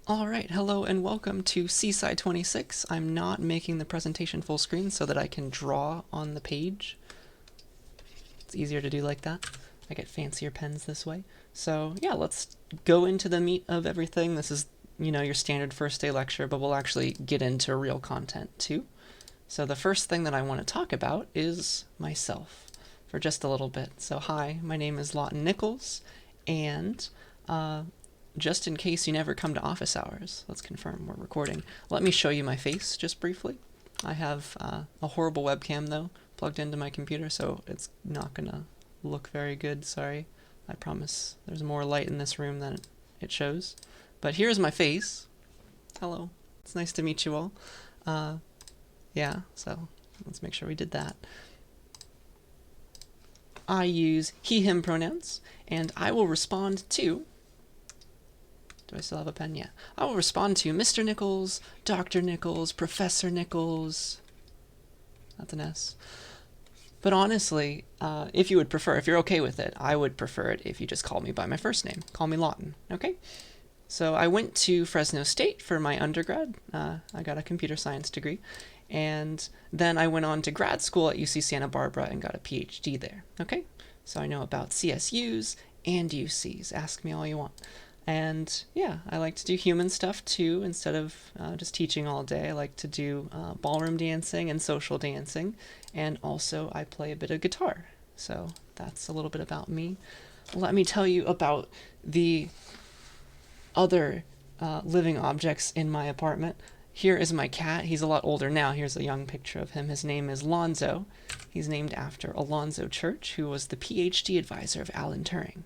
Alright, hello and welcome to CSCI 26. I'm not making the presentation full screen so that I can draw on the page. It's easier to do like that. I get fancier pens this way. So yeah, let's go into the meat of everything. This is, your standard first day lecture, but we'll actually get into real content too. So the first thing that I want to talk about is myself for just a little bit. So hi, my name is Lawton Nichols, and just in case you never come to office hours, let's confirm we're recording. Let me show you my face just briefly. I have a horrible webcam though plugged into my computer, so it's not gonna look very good, sorry. I promise there's more light in this room than it shows. But here's my face. Hello, it's nice to meet you all. Yeah, so let's make sure we did that. I use he, him pronouns, and I will respond to, do I still have a pen? Yeah. I will respond to Mr. Nichols, Dr. Nichols, Professor Nichols. That's an S. But honestly, if you would prefer, if you're okay with it, I would prefer it if you just call me by my first name. Call me Lawton, okay? So I went to Fresno State for my undergrad. I got a computer science degree. And then I went on to grad school at UC Santa Barbara and got a PhD there, okay? So I know about CSUs and UCs. Ask me all you want. And yeah, I like to do human stuff too. Instead of just teaching all day, I like to do ballroom dancing and social dancing. And also I play a bit of guitar. So that's a little bit about me. Let me tell you about the other living objects in my apartment. Here is my cat. He's a lot older now. Here's a young picture of him. His name is Lonzo. He's named after Alonzo Church, who was the PhD advisor of Alan Turing.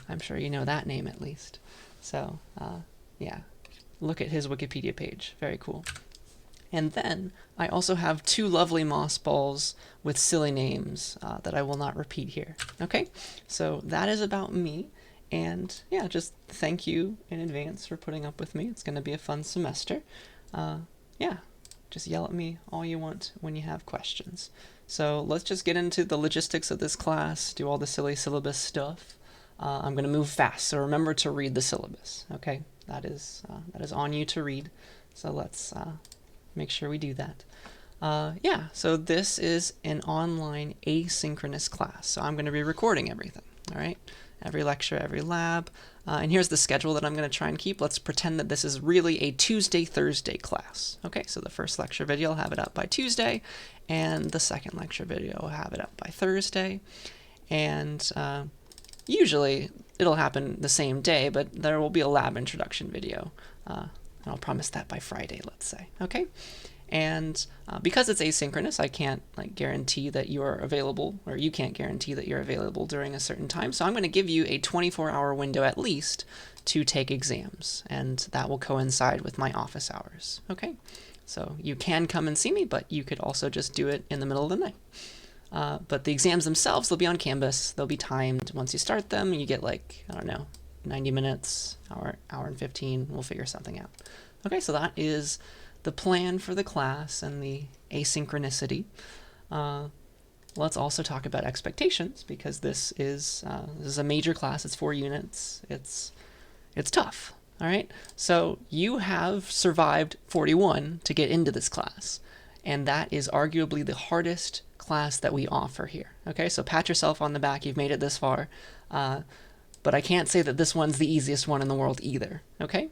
I'm sure you know that name at least. So, yeah, look at his Wikipedia page. Very cool. And then I also have two lovely moss balls with silly names that I will not repeat here. Okay, so that is about me. And yeah, just thank you in advance for putting up with me. It's going to be a fun semester. Yeah, just yell at me all you want when you have questions. So let's just get into the logistics of this class, do all the silly syllabus stuff. I'm going to move fast, so remember to read the syllabus, okay? That is on you to read, so let's make sure we do that. Yeah, so this is an online asynchronous class, so I'm going to be recording everything, all right? Every lecture, every lab. And here's the schedule that I'm going to try and keep. Let's pretend that this is really a Tuesday-Thursday class. Okay, so the first lecture video will have it up by Tuesday, and the second lecture video will have it up by Thursday. And usually it'll happen the same day, but there will be a lab introduction video. And I'll promise that by Friday, let's say. Okay? And because it's asynchronous, I can't guarantee that you are available, or you can't guarantee that you're available during a certain time. So I'm going to give you a 24-hour window at least to take exams, and that will coincide with my office hours. Okay? So you can come and see me, but you could also just do it in the middle of the night. But the exams themselves, they'll be on Canvas. They'll be timed. Once you start them, you get 90 minutes, hour and 15. We'll figure something out. Okay, so that is the plan for the class and the asynchronicity. Let's also talk about expectations, because this is a major class. It's 4 units. It's tough. All right. So you have survived 41 to get into this class, and that is arguably the hardest class that we offer here. Okay. So pat yourself on the back. You've made it this far. But I can't say that this one's the easiest one in the world either. Okay.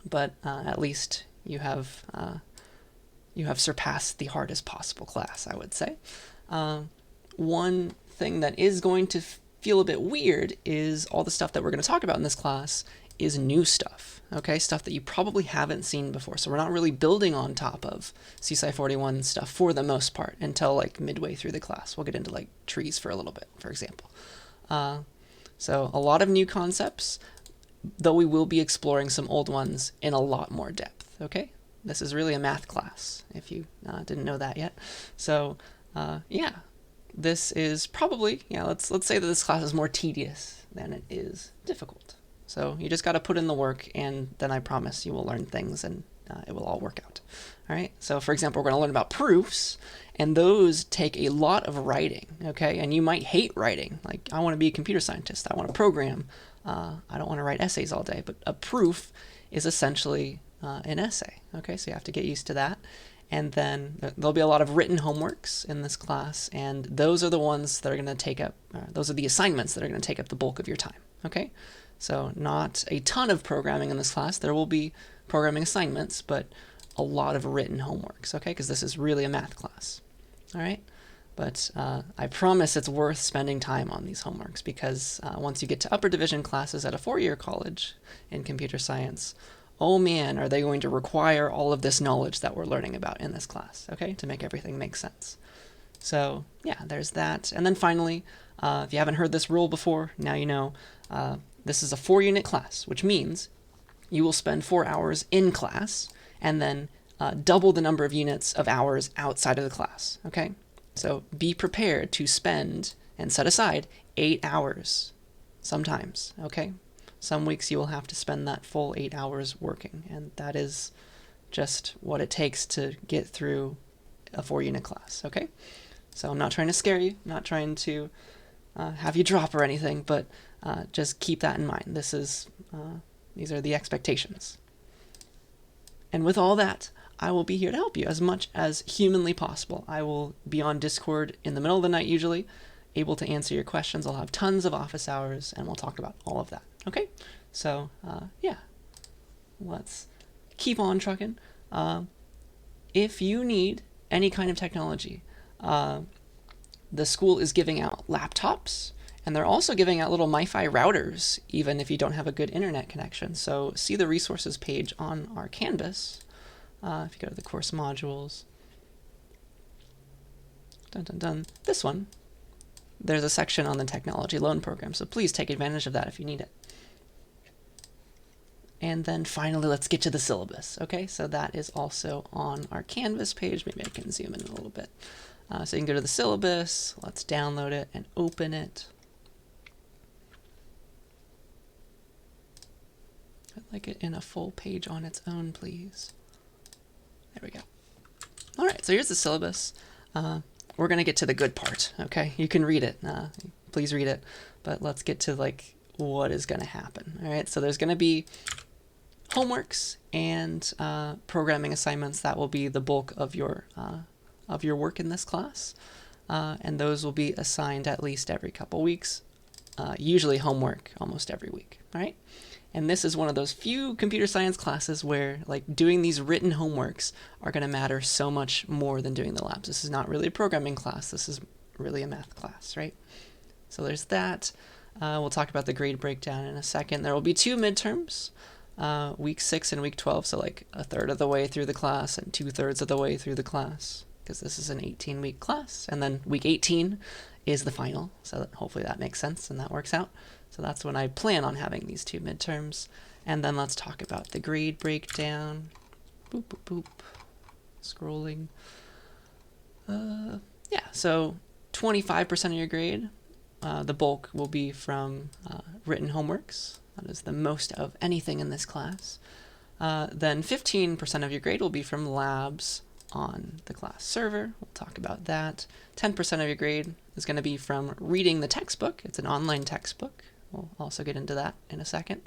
But at least you have surpassed the hardest possible class, I would say. One thing that is going to feel a bit weird is all the stuff that we're going to talk about in this class is new stuff, okay? Stuff that you probably haven't seen before. So we're not really building on top of CSCI 41 stuff for the most part until midway through the class. We'll get into trees for a little bit, for example. So a lot of new concepts, though we will be exploring some old ones in a lot more depth, okay? This is really a math class, if you didn't know that yet. So, yeah, this is probably, let's say that this class is more tedious than it is difficult. So you just got to put in the work, and then I promise you will learn things, and it will all work out. All right, so for example, we're going to learn about proofs, and those take a lot of writing, okay? And you might hate writing. I want to be a computer scientist. I want to program. I don't want to write essays all day, but a proof is essentially an essay. Okay, so you have to get used to that. And then there'll be a lot of written homeworks in this class, and those are the ones that are going to take up, those are the assignments that are going to take up the bulk of your time. Okay, so not a ton of programming in this class. There will be programming assignments, but a lot of written homeworks, okay, because this is really a math class. All right, but I promise it's worth spending time on these homeworks, because once you get to upper division classes at a four-year college in computer science, oh man, are they going to require all of this knowledge that we're learning about in this class, okay, to make everything make sense. So yeah, there's that. And then finally, if you haven't heard this rule before, now you know. This is a 4-unit class, which means you will spend 4 hours in class and then double the number of units of hours outside of the class, okay? So be prepared to spend and set aside 8 hours sometimes, okay? Some weeks you will have to spend that full 8 hours working, and that is just what it takes to get through a 4-unit class, okay? So I'm not trying to scare you, not trying to have you drop or anything, but just keep that in mind. These are the expectations. And with all that, I will be here to help you as much as humanly possible. I will be on Discord in the middle of the night usually, able to answer your questions. I'll have tons of office hours, and we'll talk about all of that. Okay? So, yeah. Let's keep on trucking. If you need any kind of technology, the school is giving out laptops, and they're also giving out little MiFi routers, even if you don't have a good internet connection. So see the resources page on our Canvas. If you go to the course modules, this one, there's a section on the technology loan program. So please take advantage of that if you need it. And then finally, let's get to the syllabus. Okay, so that is also on our Canvas page. Maybe I can zoom in a little bit. So you can go to the syllabus, let's download it and open it. I'd like it in a full page on its own, please. There we go. All right, so here's the syllabus. We're going to get to the good part, okay? You can read it. Please read it. But let's get to, like, what is going to happen. All right, so there's going to be homeworks and programming assignments. That will be the bulk of your work in this class. And those will be assigned at least every couple weeks. Usually homework almost every week, all right? And this is one of those few computer science classes where like doing these written homeworks are going to matter so much more than doing the labs. This is not really a programming class. This is really a math class, right? So there's that. We'll talk about the grade breakdown in a second. There will be 2 midterms, week 6 and week 12. So like a third of the way through the class and 2/3 of the way through the class, because this is an 18-week class. And then week 18 is the final. So hopefully that makes sense and that works out. So that's when I plan on having these 2 midterms. And then let's talk about the grade breakdown. Boop, boop, boop. Scrolling. Yeah, so 25% of your grade, the bulk will be from written homeworks. That is the most of anything in this class. Then 15% of your grade will be from labs on the class server. We'll talk about that. 10% of your grade is going to be from reading the textbook. It's an online textbook. We'll also get into that in a second.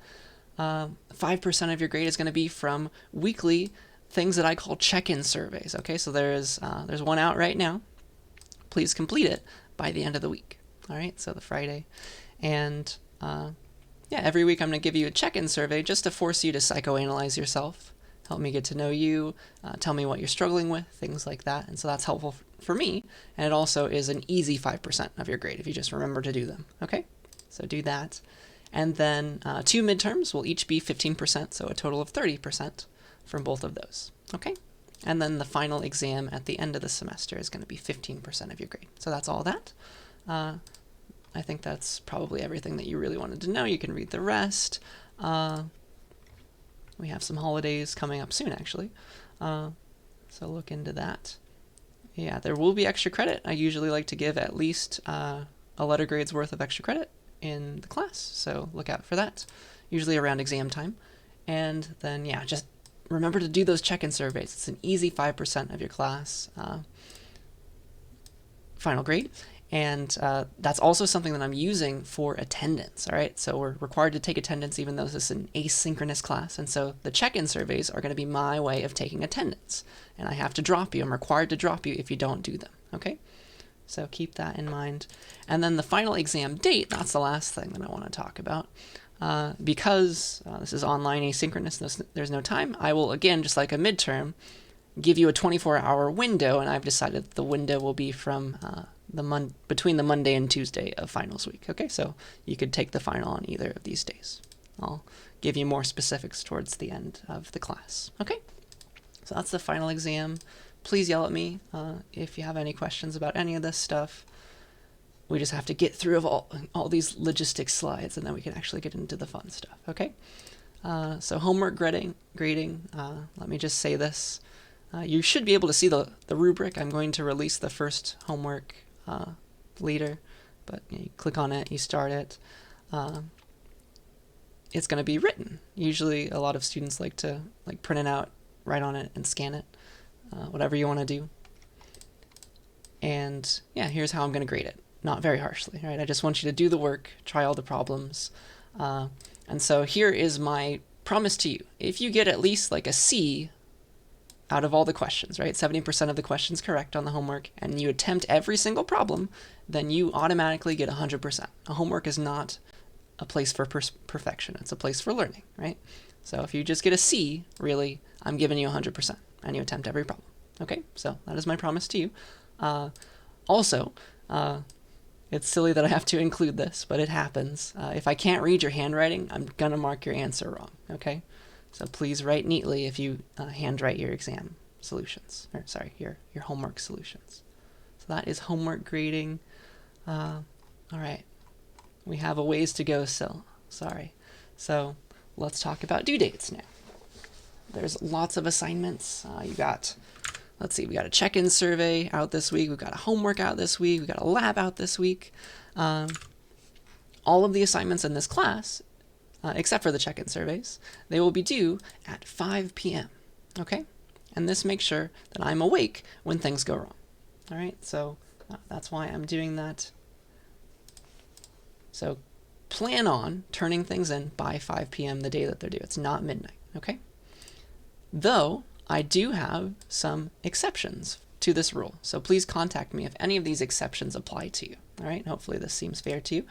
5% of your grade is going to be from weekly things that I call check-in surveys. Okay, so there's one out right now. Please complete it by the end of the week. All right, so the Friday. And yeah, every week I'm going to give you a check-in survey just to force you to psychoanalyze yourself, help me get to know you, tell me what you're struggling with, things like that. And so that's helpful for me. And it also is an easy 5% of your grade if you just remember to do them. Okay, so do that. And then 2 midterms will each be 15%, so a total of 30% from both of those. Okay, and then the final exam at the end of the semester is going to be 15% of your grade. So that's all that. I think that's probably everything that you really wanted to know. You can read the rest. We have some holidays coming up soon, actually. So look into that. Yeah, there will be extra credit. I usually like to give at least a letter grade's worth of extra credit in the class. So look out for that, usually around exam time. And then, yeah, just remember to do those check-in surveys. It's an easy 5% of your class final grade. And that's also something that I'm using for attendance, all right? So we're required to take attendance even though this is an asynchronous class. And so the check-in surveys are going to be my way of taking attendance. And I have to drop you. I'm required to drop you if you don't do them, okay? So keep that in mind. And then the final exam date, that's the last thing that I want to talk about. Because this is online asynchronous, there's no time, I will, again, just like a midterm, give you a 24-hour window, and I've decided the window will be from between the Monday and Tuesday of finals week. Okay, so you could take the final on either of these days. I'll give you more specifics towards the end of the class. Okay, so that's the final exam. Please yell at me if you have any questions about any of this stuff. We just have to get through of all these logistics slides, and then we can actually get into the fun stuff. Okay, so homework grading. Let me just say this. You should be able to see the rubric. I'm going to release the first homework later, but you click on it, you start it. It's going to be written. Usually a lot of students like to print it out, write on it, and scan it, whatever you want to do. And yeah, here's how I'm going to grade it. Not very harshly, right? I just want you to do the work, try all the problems. And so here is my promise to you. If you get at least like a C out of all the questions, right? 70% of the questions correct on the homework, and you attempt every single problem, then you automatically get 100%. A homework is not a place for perfection. It's a place for learning, right? So if you just get a C, really, I'm giving you 100%, and you attempt every problem. Okay, so that is my promise to you. Also, it's silly that I have to include this, but it happens. If I can't read your handwriting, I'm going to mark your answer wrong, okay? So please write neatly if you handwrite your exam solutions, or sorry, your homework solutions. So that is homework grading. All right, we have a ways to go still, sorry. So let's talk about due dates now. There's lots of assignments. Let's see, we got a check-in survey out this week, we've got a homework out this week, we've got a lab out this week. All of the assignments in this class, except for the check-in surveys, they will be due at 5 p.m., okay? And this makes sure that I'm awake when things go wrong, all right? So that's why I'm doing that. So plan on turning things in by 5 p.m. the day that they're due. It's not midnight, okay? Though I do have some exceptions to this rule, so please contact me if any of these exceptions apply to you, all right? Hopefully this seems fair to you.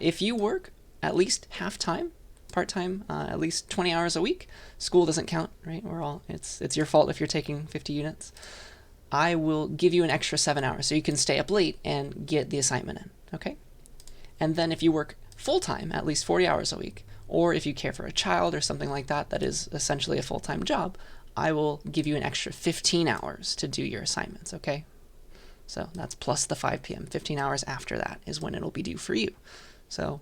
If you work at least half-time, part-time, at least 20 hours a week, school doesn't count, right? It's your fault if you're taking 50 units. I will give you an extra 7 hours so you can stay up late and get the assignment in, okay? And then if you work full-time, at least 40 hours a week, or if you care for a child or something like that, that is essentially a full-time job, I will give you an extra 15 hours to do your assignments, okay? So that's plus the 5 p.m. 15 hours after that is when it'll be due for you. So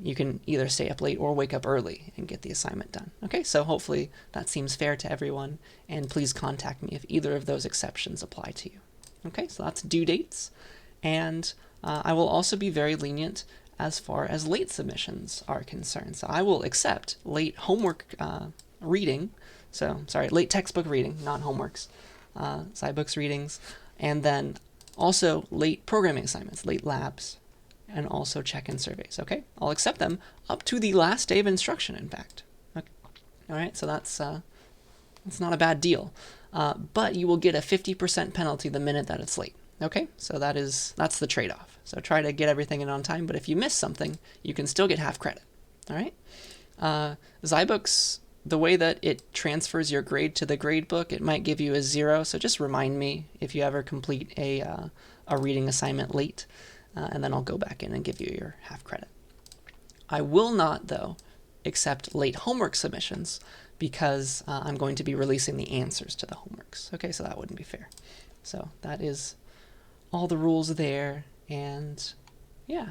you can either stay up late or wake up early and get the assignment done. Okay, so hopefully that seems fair to everyone, and please contact me if either of those exceptions apply to you. Okay, so that's due dates, and I will also be very lenient as far as late submissions are concerned. So I will accept late homework reading, late textbook reading, not homeworks, SciBooks readings, and then also late programming assignments, late labs, and also check-in surveys, okay? I'll accept them up to the last day of instruction, in fact. Okay. All right, so that's not a bad deal. But you will get a 50% penalty the minute that it's late, okay? So that's the trade-off. So try to get everything in on time, but if you miss something, you can still get half credit, all right? SciBooks, the way that it transfers your grade to the grade book, it might give you a 0, so just remind me if you ever complete a reading assignment late, and then I'll go back in and give you your half credit. I will not, though, accept late homework submissions because I'm going to be releasing the answers to the homeworks. Okay, so that wouldn't be fair. So that is all the rules there, and yeah,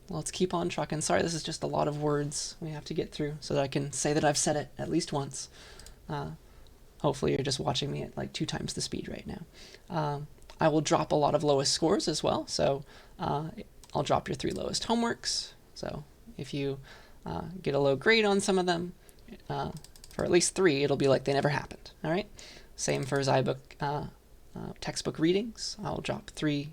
let's keep on trucking. Sorry, this is just a lot of words we have to get through so that I can say that I've said it at least once. Hopefully you're just watching me at like 2 times the speed right now. I will drop a lot of lowest scores as well, so I'll drop your 3 lowest homeworks. So if you get a low grade on some of them, for at least 3, it'll be like they never happened, all right? Same for SciBook textbook readings. I'll drop 3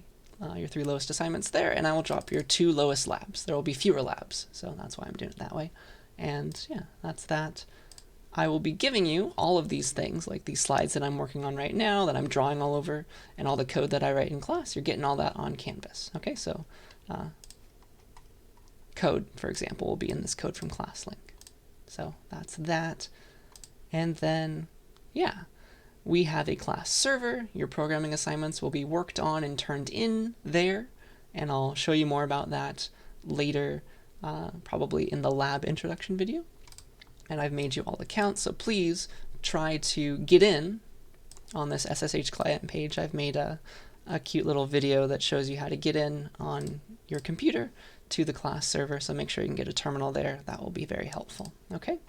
your 3 lowest assignments there, and I will drop your 2 lowest labs. There will be fewer labs, so that's why I'm doing it that way. And yeah, that's that. I will be giving you all of these things, like these slides that I'm working on right now, that I'm drawing all over, and all the code that I write in class. You're getting all that on Canvas. Okay, so code, for example, will be in this code from class link. So that's that. And then, yeah, we have a class server. Your programming assignments will be worked on and turned in there, and I'll show you more about that later, probably in the lab introduction video. And I've made you all accounts, so please try to get in on this SSH client page. I've made a cute little video that shows you how to get in on your computer to the class server, so make sure you can get a terminal there. That will be very helpful, okay,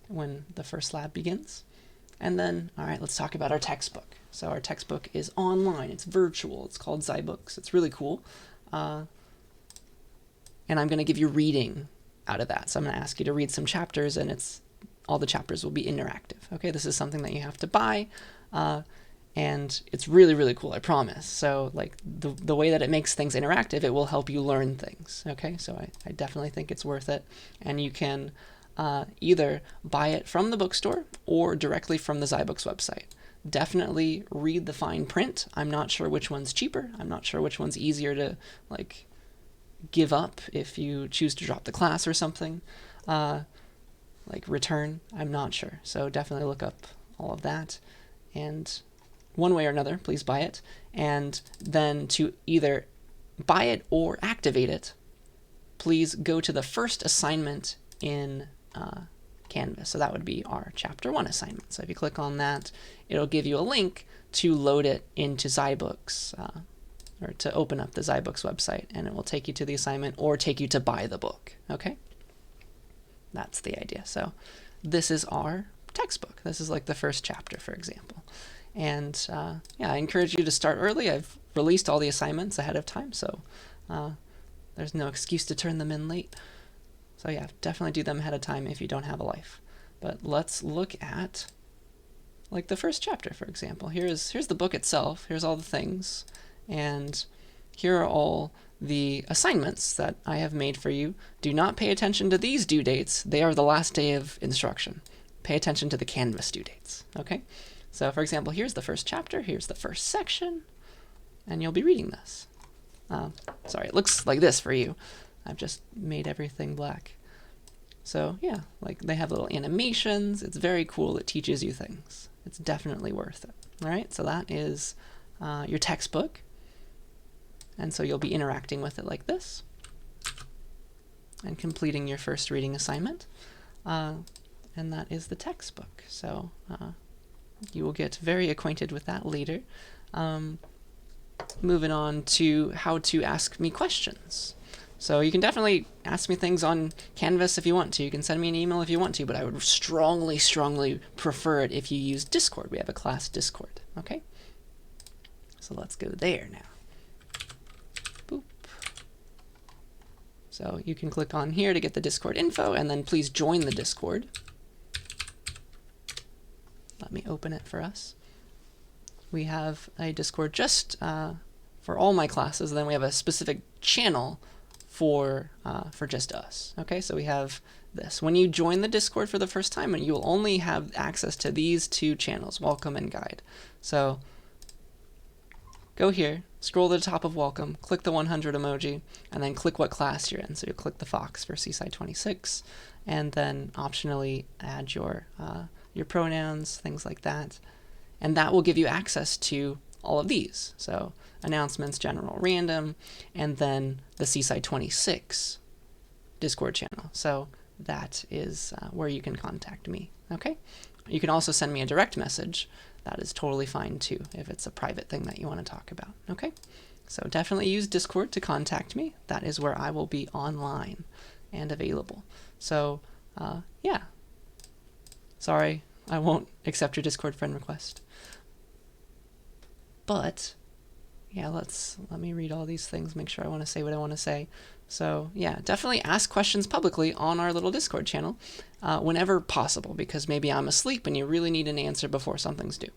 when the first lab begins. And then, all right, let's talk about our textbook. So our textbook is online, it's virtual, it's called zyBooks. It's really cool. And I'm going to give you reading out of that. So I'm going to ask you to read some chapters, and all the chapters will be interactive. Okay, this is something that you have to buy, and it's really, really cool, I promise. So like the way that it makes things interactive, it will help you learn things. Okay, so I definitely think it's worth it. And you can either buy it from the bookstore or directly from the zyBooks website. Definitely read the fine print. I'm not sure which one's cheaper. I'm not sure which one's easier to like give up if you choose to drop the class or something, like return. I'm not sure. So definitely look up all of that. And one way or another, please buy it. And then to either buy it or activate it, please go to the first assignment in Canvas. So that would be our Chapter 1 assignment. So if you click on that, it'll give you a link to load it into zyBooks, or to open up the zyBooks website, and it will take you to the assignment or take you to buy the book. Okay? That's the idea. So this is our textbook. This is like the first chapter, for example. And yeah, I encourage you to start early. I've released all the assignments ahead of time, so there's no excuse to turn them in late. So yeah, definitely do them ahead of time if you don't have a life. But let's look at like the first chapter, for example. Here's the book itself. Here's all the things. And here are all the assignments that I have made for you. Do not pay attention to these due dates. They are the last day of instruction. Pay attention to the Canvas due dates, okay? So for example, here's the first chapter, here's the first section, and you'll be reading this. Sorry, it looks like this for you. I've just made everything black. So yeah, like they have little animations. It's very cool. It teaches you things. It's definitely worth it. All right, so that is your textbook. And so you'll be interacting with it like this and completing your first reading assignment. And that is the textbook. So you will get very acquainted with that later. Moving on to how to ask me questions. So you can definitely ask me things on Canvas if you want to. You can send me an email if you want to, but I would strongly, strongly prefer it if you use Discord. We have a class Discord, okay? So let's go there now. Boop. So you can click on here to get the Discord info, and then please join the Discord. Let me open it for us. We have a Discord just for all my classes, and then we have a specific channel for just us. Okay, so we have this. When you join the Discord for the first time, you will only have access to these two channels, Welcome and Guide. So go here, scroll to the top of Welcome, click the 100 emoji, and then click what class you're in. So you click the Fox for CSCI 26, and then optionally add your pronouns, things like that. And that will give you access to all of these. So announcements, general, random, and then the CSCI 26 Discord channel. So that is where you can contact me, okay? You can also send me a direct message. That is totally fine too, if it's a private thing that you want to talk about, okay? So definitely use Discord to contact me. That is where I will be online and available. So yeah, sorry, I won't accept your Discord friend request. But yeah, let me read all these things, make sure I want to say what I want to say. So yeah, definitely ask questions publicly on our little Discord channel whenever possible, because maybe I'm asleep and you really need an answer before something's due.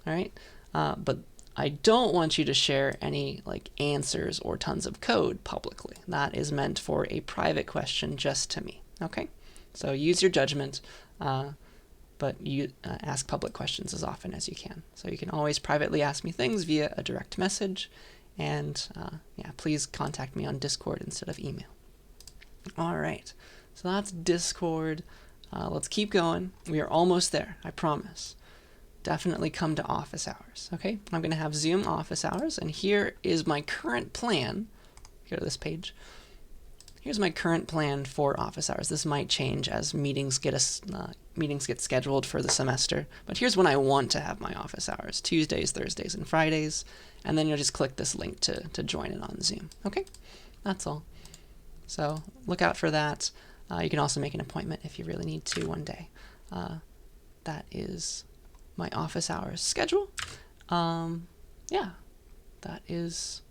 All right, but I don't want you to share any like answers or tons of code publicly. That is meant for a private question just to me. Okay, so use your judgment, but you ask public questions as often as you can. So you can always privately ask me things via a direct message, and yeah, please contact me on Discord instead of email. All right, so that's Discord. Let's keep going. We are almost there, I promise. Definitely come to office hours. Okay, I'm going to have Zoom office hours, and here is my current plan. Go to this page. Here's my current plan for office hours. This might change as meetings get scheduled for the semester, but here's when I want to have my office hours: Tuesdays, Thursdays, and Fridays. And then you'll just click this link to join it on Zoom. Okay, that's all. So look out for that. You can also make an appointment if you really need to one day. That is my office hours schedule. Yeah, that is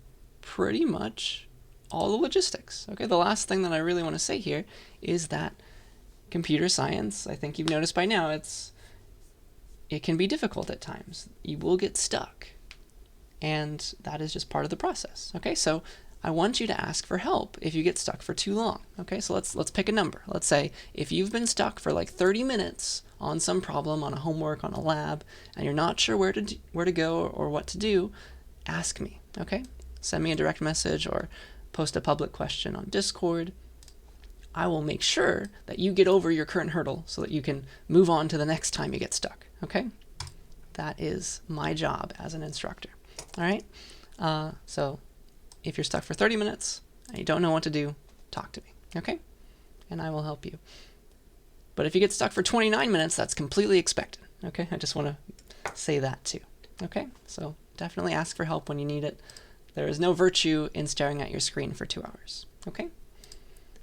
pretty much all the logistics. Okay, the last thing that I really want to say here is that computer science, I think you've noticed by now, it can be difficult at times. You will get stuck, and that is just part of the process. Okay, so I want you to ask for help if you get stuck for too long. Okay, so let's pick a number. Let's say if you've been stuck for like 30 minutes on some problem, on a homework, on a lab, and you're not sure where to go or what to do, ask me. Okay, send me a direct message or post a public question on Discord. I will make sure that you get over your current hurdle so that you can move on to the next time you get stuck. Okay, that is my job as an instructor. All right, so if you're stuck for 30 minutes and you don't know what to do, talk to me, okay? And I will help you. But if you get stuck for 29 minutes, that's completely expected, okay? I just want to say that too, okay? So definitely ask for help when you need it. There is no virtue in staring at your screen for 2 hours, okay?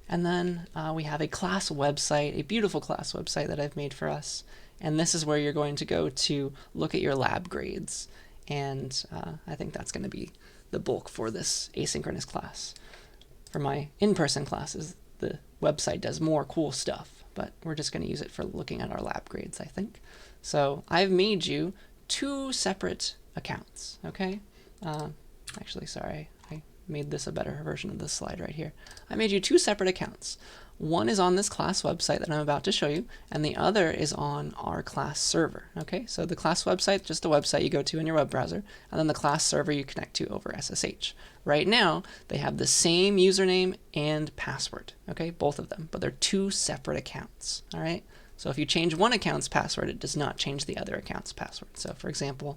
And then we have a class website, a beautiful class website that I've made for us. And this is where you're going to go to look at your lab grades. And I think that's going to be the bulk for this asynchronous class. For my in-person classes, the website does more cool stuff, but we're just going to use it for looking at our lab grades, I think. So I've made you 2 separate accounts, okay? Actually, sorry, I made this a better version of this slide right here. I made you 2 separate accounts. One is on this class website that I'm about to show you, and the other is on our class server. Okay, so the class website, just a website you go to in your web browser, and then the class server you connect to over SSH. Right now, they have the same username and password, okay, both of them, but they're 2 separate accounts, all right? So if you change one account's password, it does not change the other account's password. So for example,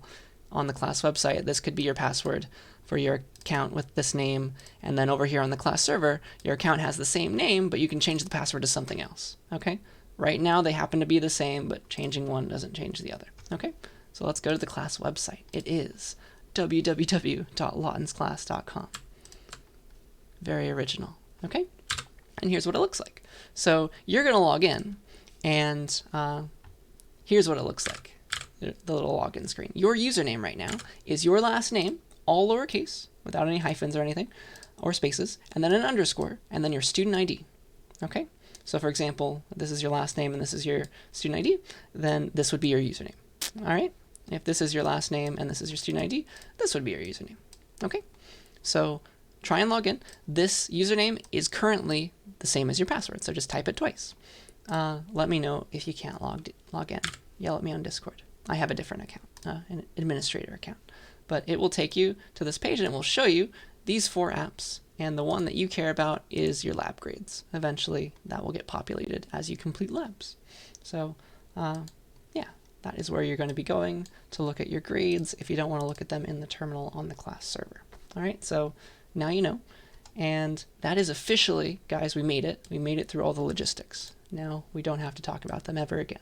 on the class website, this could be your password for your account with this name, and then over here on the class server, your account has the same name, but you can change the password to something else, okay? Right now, they happen to be the same, but changing one doesn't change the other, okay? So let's go to the class website. It is www.lautensclass.com. Very original, okay? And here's what it looks like. So you're going to log in, and here's what it looks like, the little login screen. Your username right now is your last name, all lowercase, without any hyphens or anything, or spaces, and then an underscore, and then your student ID, okay? So for example, this is your last name and this is your student ID, then this would be your username, all right? If this is your last name and this is your student ID, this would be your username, okay? So try and log in. This username is currently the same as your password, so just type it twice. Let me know if you can't log in. Yell at me on Discord. I have a different account, an administrator account. But it will take you to this page and it will show you these 4 apps, and the one that you care about is your lab grades. Eventually, that will get populated as you complete labs. So, yeah, that is where you're going to be going to look at your grades if you don't want to look at them in the terminal on the class server. All right, so now you know. And that is officially, guys, we made it. We made it through all the logistics. Now we don't have to talk about them ever again.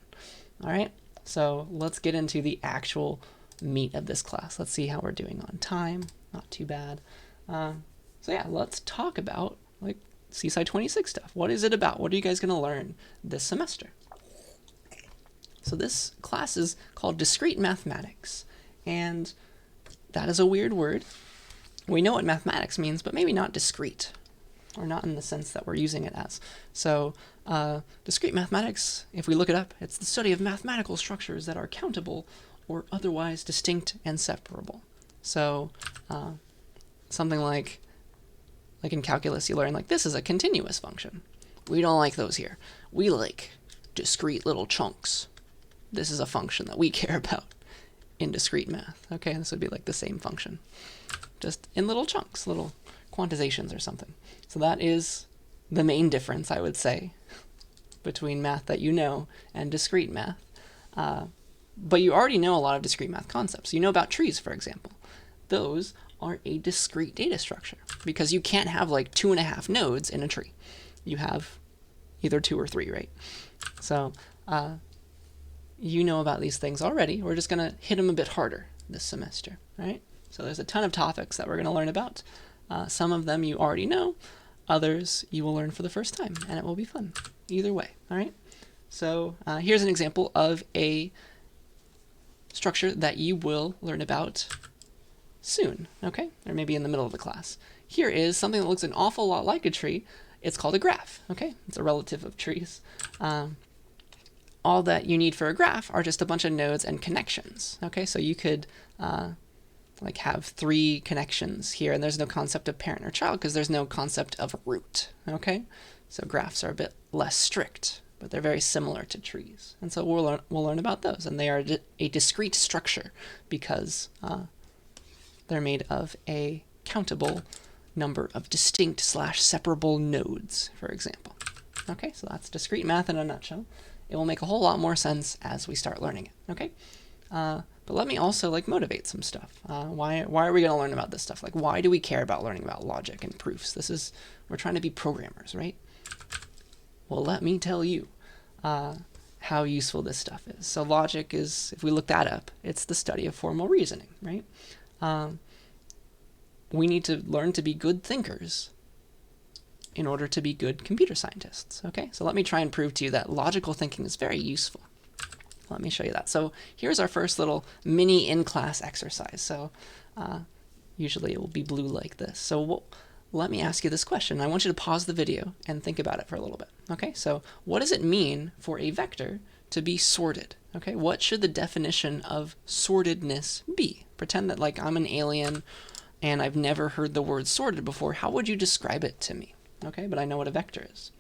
All right, so let's get into the actual meat of this class. Let's see how we're doing on time. Not too bad. So yeah, let's talk about like CSCI 26 stuff. What is it about? What are you guys going to learn this semester? So this class is called Discrete Mathematics, and that is a weird word. We know what mathematics means, but maybe not discrete, or not in the sense that we're using it as. So discrete mathematics, if we look it up, it's the study of mathematical structures that are countable or otherwise distinct and separable. So something like in calculus, you learn like this is a continuous function. We don't like those here. We like discrete little chunks. This is a function that we care about in discrete math. Okay, this would be like the same function, just in little chunks, little quantizations or something. So that is the main difference, I would say, between math that you know and discrete math. But you already know a lot of discrete math concepts. You know about trees, for example. Those are a discrete data structure because you can't have like 2.5 nodes in a tree. You have either 2 or 3, right? So you know about these things already. We're just going to hit them a bit harder this semester, right? So there's a ton of topics that we're going to learn about. Some of them you already know. Others you will learn for the first time, and it will be fun either way, all right? So here's an example of a structure that you will learn about soon, okay? Or maybe in the middle of the class. Here is something that looks an awful lot like a tree. It's called a graph, okay? It's a relative of trees. All that you need for a graph are just a bunch of nodes and connections, okay? So you could like have 3 connections here, and there's no concept of parent or child because there's no concept of root, okay? So graphs are a bit less strict, but they're very similar to trees. And so we'll learn about those, and they are a discrete structure because they're made of a countable number of distinct / separable nodes, for example. Okay, so that's discrete math in a nutshell. It will make a whole lot more sense as we start learning it, okay? But let me also like motivate some stuff. Why are we going to learn about this stuff? Like, why do we care about learning about logic and proofs? We're trying to be programmers, right? Well, let me tell you how useful this stuff is. So logic is, if we look that up, it's the study of formal reasoning, right? We need to learn to be good thinkers in order to be good computer scientists, okay? So let me try and prove to you that logical thinking is very useful. Let me show you that. So here's our first little mini in-class exercise. So usually it will be blue like this. So let me ask you this question. I want you to pause the video and think about it for a little bit. Okay, so what does it mean for a vector to be sorted? Okay, what should the definition of sortedness be? Pretend that like I'm an alien and I've never heard the word sorted before. How would you describe it to me? Okay, but I know what a vector is.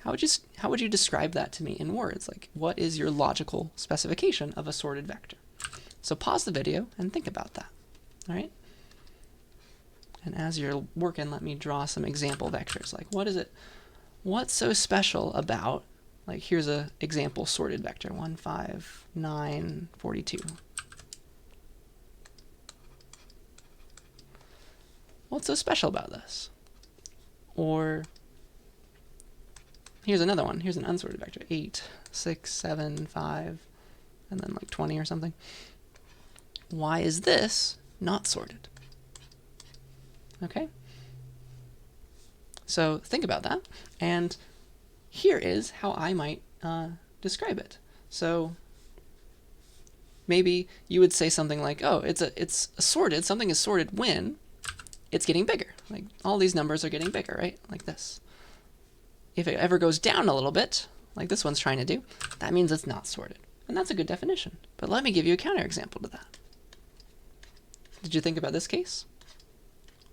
How would you describe that to me in words? Like, what is your logical specification of a sorted vector? So pause the video and think about that, all right? And as you're working, let me draw some example vectors. Like, what's so special about, like, here's a example sorted vector, 1, 5, 9, 42. What's so special about this? Or here's another one. Here's an unsorted vector, 8, 6, 7, 5, and then like 20 or something. Why is this not sorted? Okay? So think about that, and here is how I might describe it. So maybe you would say something like, oh, it's sorted, something is sorted when it's getting bigger. Like all these numbers are getting bigger, right? Like this. If it ever goes down a little bit, like this one's trying to do, that means it's not sorted. And that's a good definition. But let me give you a counterexample to that. Did you think about this case?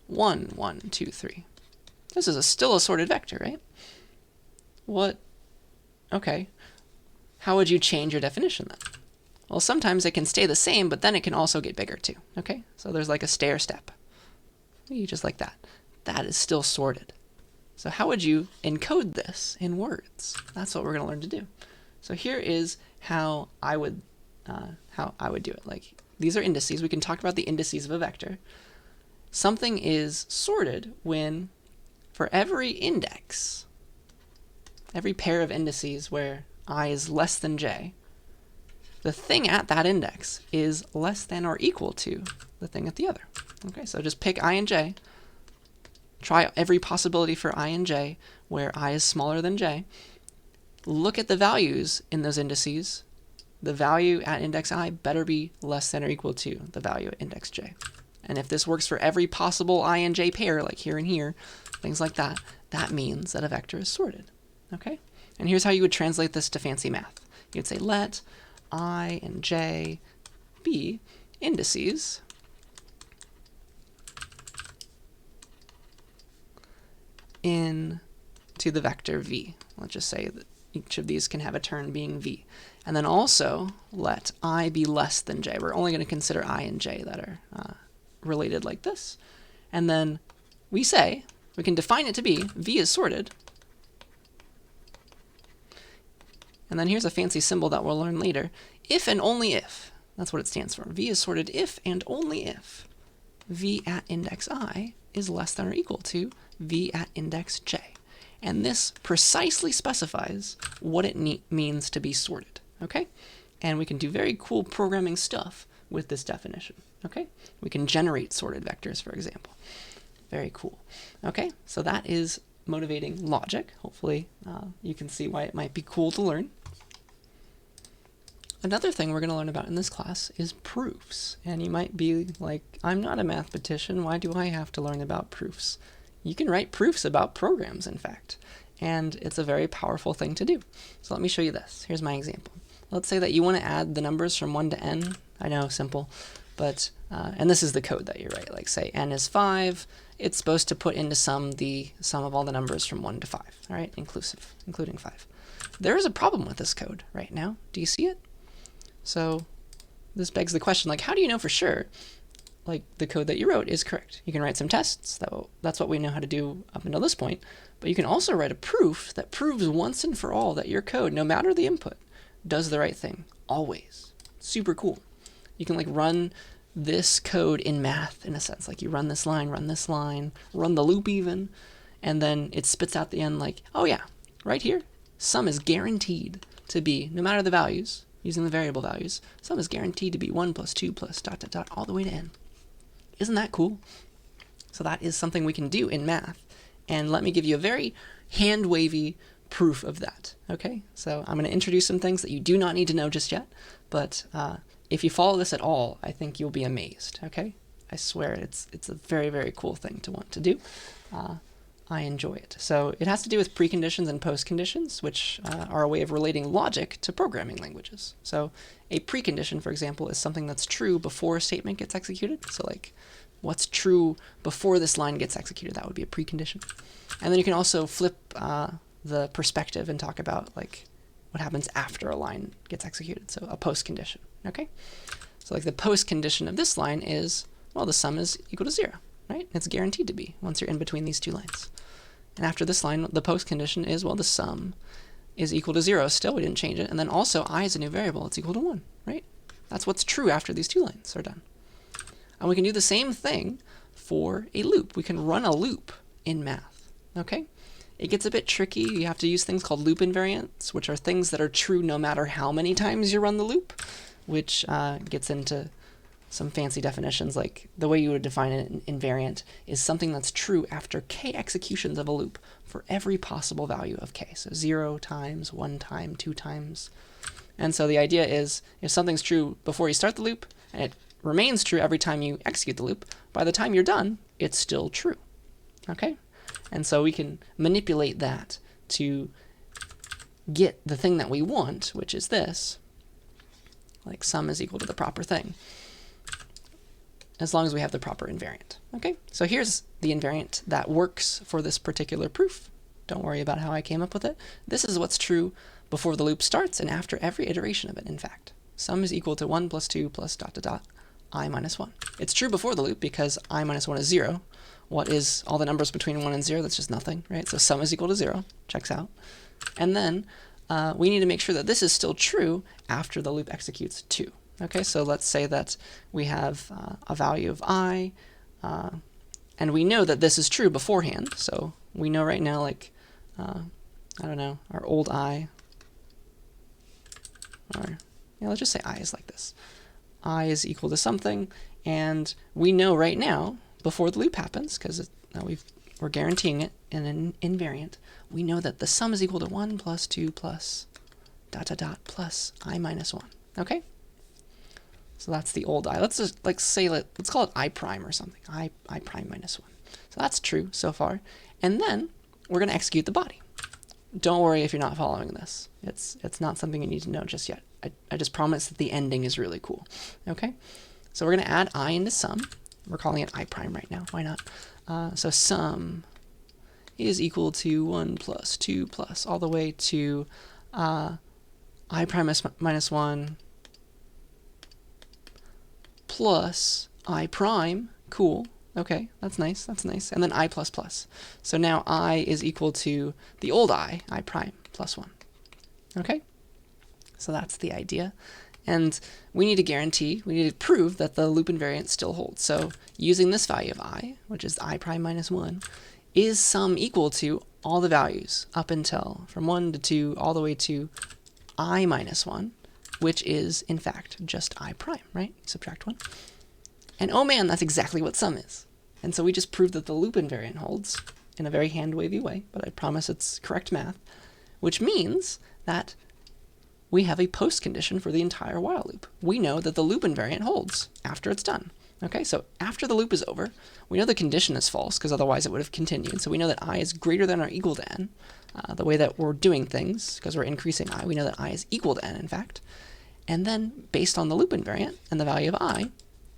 1, 1, 2, 3. This is still a sorted vector, right? What? Okay. How would you change your definition then? Well, sometimes it can stay the same, but then it can also get bigger too. Okay? So there's like a stair step. Just like that. That is still sorted. So how would you encode this in words? That's what we're going to learn to do. So here is how I would do it. Like, these are indices. We can talk about the indices of a vector. Something is sorted when, for every index, every pair of indices where I is less than j, the thing at that index is less than or equal to the thing at the other. Okay, so just pick I and j. Try every possibility for I and j where I is smaller than j. Look at the values in those indices. The value at index I better be less than or equal to the value at index j. And if this works for every possible I and j pair, like here and here, things like that, that means that a vector is sorted. Okay? And here's how you would translate this to fancy math. You'd say let I and j be indices in to the vector v. Let's just say that each of these can have a term being v. And then also let I be less than j. We're only going to consider I and j that are related like this. And then we say, we can define it to be v is sorted. And then here's a fancy symbol that we'll learn later. If and only if. That's what it stands for. V is sorted if and only if v at index I is less than or equal to v at index j. And this precisely specifies what it means to be sorted, okay? And we can do very cool programming stuff with this definition, okay? We can generate sorted vectors, for example. Very cool. Okay, so that is motivating logic. Hopefully you can see why it might be cool to learn. Another thing we're going to learn about in this class is proofs. And you might be like, I'm not a mathematician, why do I have to learn about proofs? You can write proofs about programs, in fact, and it's a very powerful thing to do. So let me show you this. Here's my example. Let's say that you want to add the numbers from 1 to n. I know, simple, but, and this is the code that you write. Like say n is 5, it's supposed to put into sum the sum of all the numbers from 1 to 5, all right, including 5. There is a problem with this code right now. Do you see it? So this begs the question, like, how do you know for sure like the code that you wrote is correct? You can write some tests. That's what we know how to do up until this point. But you can also write a proof that proves once and for all that your code, no matter the input, does the right thing, always. Super cool. You can like run this code in math in a sense. Like you run this line, run the loop even, and then it spits out the end like, oh yeah, right here, sum is guaranteed to be, no matter the values, using the variable values, sum is guaranteed to be 1 plus 2 plus ... all the way to n. Isn't that cool? So that is something we can do in math. And let me give you a very hand-wavy proof of that. Okay, so I'm going to introduce some things that you do not need to know just yet, but if you follow this at all, I think you'll be amazed. Okay, I swear it's a very, very cool thing to want to do. I enjoy it. So it has to do with preconditions and postconditions, which are a way of relating logic to programming languages. So a precondition, for example, is something that's true before a statement gets executed. So like what's true before this line gets executed, that would be a precondition. And then you can also flip the perspective and talk about like what happens after a line gets executed. So a postcondition, okay? So like the postcondition of this line is, well, the sum is equal to 0, right? It's guaranteed to be once you're in between these two lines. And after this line, the postcondition is, well, the sum is equal to 0 still, we didn't change it. And then also I is a new variable, it's equal to 1, right? That's what's true after these two lines are done. And we can do the same thing for a loop. We can run a loop in math, okay? It gets a bit tricky. You have to use things called loop invariants, which are things that are true no matter how many times you run the loop, which gets into some fancy definitions, like the way you would define an invariant is something that's true after k executions of a loop for every possible value of k. So 0 times, 1 time, 2 times. And so the idea is if something's true before you start the loop, and it remains true every time you execute the loop, by the time you're done, it's still true. Okay? And so we can manipulate that to get the thing that we want, which is this, like sum is equal to the proper thing, as long as we have the proper invariant. Okay, so here's the invariant that works for this particular proof. Don't worry about how I came up with it. This is what's true before the loop starts and after every iteration of it, in fact. Sum is equal to 1 plus 2 plus ... I minus 1. It's true before the loop because I minus 1 is 0. What is all the numbers between 1 and 0? That's just nothing, right? So sum is equal to 0. Checks out. And then we need to make sure that this is still true after the loop executes 2. Okay, so let's say that we have a value of I, and we know that this is true beforehand. So we know right now, like, I don't know, our old I, or yeah, let's just say I is like this. I is equal to something, and we know right now, before the loop happens, because we're guaranteeing it in an invariant, we know that the sum is equal to 1 plus 2 plus ... plus I minus 1. Okay? So that's the old I. Let's just like say, let's call it I prime or something. I prime minus 1. So that's true so far. And then we're going to execute the body. Don't worry if you're not following this. It's not something you need to know just yet. I just promise that the ending is really cool. Okay? So we're going to add I into sum. We're calling it I prime right now. Why not? So sum is equal to 1 plus 2 plus all the way to I prime minus 1 plus I prime. Cool. Okay, that's nice, that's nice. And then I plus plus. So now I is equal to the old I prime plus 1. Okay? So that's the idea. And we need to prove that the loop invariant still holds. So using this value of I, which is I prime minus 1, is sum equal to all the values up until from 1 to 2 all the way to I minus 1, which is in fact just I prime, right? Subtract 1. And oh man, that's exactly what sum is. And so we just proved that the loop invariant holds in a very hand-wavy way, but I promise it's correct math, which means that we have a postcondition for the entire while loop. We know that the loop invariant holds after it's done. Okay, so after the loop is over, we know the condition is false, because otherwise it would have continued. So we know that I is greater than or equal to n. The way that we're doing things, because we're increasing I, we know that I is equal to n, in fact. And then, based on the loop invariant and the value of I,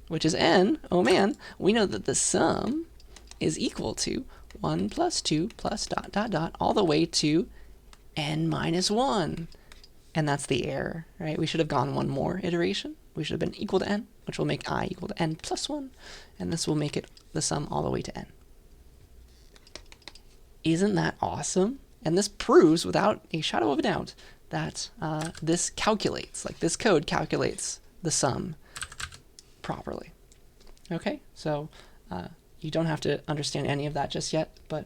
which is n, oh man, we know that the sum is equal to 1 plus 2 plus dot dot dot all the way to n minus 1. And that's the error, right? We should have gone one more iteration. We should have been equal to n, which will make I equal to n plus 1. And this will make it the sum all the way to n. Isn't that awesome? And this proves, without a shadow of a doubt, that this calculates, like this code calculates the sum properly. Okay, so you don't have to understand any of that just yet, but